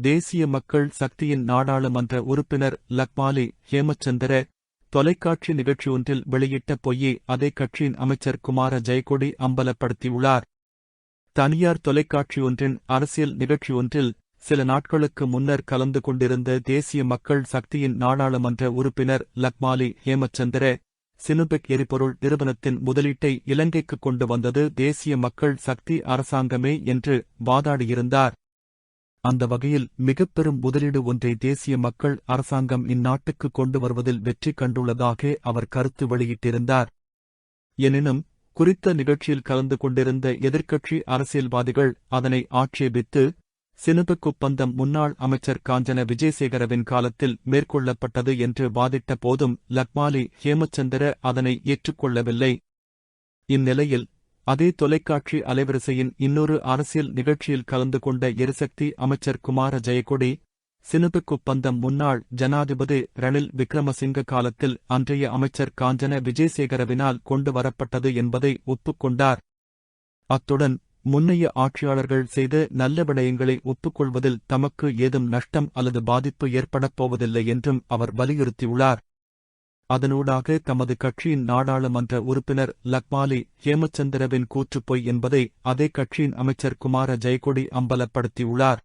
தேசிய மக்கள் சக்தியின் நாடாளுமன்ற உறுப்பினர் லக்மாலி ஹேமச்சந்திர தொலைக்காட்சி நிகழ்ச்சியொன்றில் வெளியிட்ட பொய்யை அதே கட்சியின் அமைச்சர் குமார ஜெயக்கொடி அம்பலப்படுத்தியுள்ளார். தனியார் தொலைக்காட்சியொன்றின் அரசியல் நிகழ்ச்சியொன்றில் சில நாட்களுக்கு முன்னர் கலந்து கொண்டிருந்த தேசிய மக்கள் சக்தியின் நாடாளுமன்ற உறுப்பினர் லக்மாலி ஹேமச்சந்திர, சினுபெக் எரிபொருள் நிறுவனத்தின் முதலீட்டை இலங்கைக்கு கொண்டு வந்தது தேசிய மக்கள் சக்தி அரசாங்கமே என்று வாதாடியிருந்தார். அந்த வகையில் மிகப்பெரும் முதலீடு ஒன்றை தேசிய மக்கள் அரசாங்கம் இந்நாட்டுக்கு கொண்டு வருவதில் வெற்றி கண்டுள்ளதாக அவர் கருத்து வெளியிட்டிருந்தார். எனினும் குறித்த நிகழ்ச்சியில் கலந்து கொண்டிருந்த எதிர்க்கட்சி அரசியல்வாதிகள் அதனை ஆட்சேபித்து, சினுபெக் ஒப்பந்தம் முன்னாள் அமைச்சர் காஞ்சன விஜயசேகரவின் காலத்தில் மேற்கொள்ளப்பட்டது என்று வாதிட்ட போதும் லக்மாலி ஹேமச்சந்திர அதனை ஏற்றுக்கொள்ளவில்லை. இந்நிலையில் அதே தொலைக்காட்சி அலைவரிசையின் இன்னொரு அரசியல் நிகழ்ச்சியில் கலந்து கொண்ட எரிசக்தி அமைச்சர் குமார ஜெயக்கொடி, சினுபெக் ஒப்பந்தம் முன்னாள் ஜனாதிபதி ரணில் விக்ரமசிங்க காலத்தில் அன்றைய அமைச்சர் காஞ்சன விஜயசேகரவினால் கொண்டு வரப்பட்டது என்பதை ஒப்புக்கொண்டார். அத்துடன் முன்னைய ஆட்சியாளர்கள் செய்த நல்ல விடயங்களை ஒப்புக்கொள்வதில் தமக்கு ஏதும் நஷ்டம் அல்லது பாதிப்பு ஏற்படப் போவதில்லை என்றும் அவர் வலியுறுத்தியுள்ளார். அதனூடாக தமது கட்சியின் நாடாளுமன்ற உறுப்பினர் லக்மாலி ஹேமச்சந்திரவின் கூற்று பொய் என்பதை அதே கட்சியின் அமைச்சர் குமார ஜெயக்கொடி அம்பலப்படுத்தியுள்ளார்.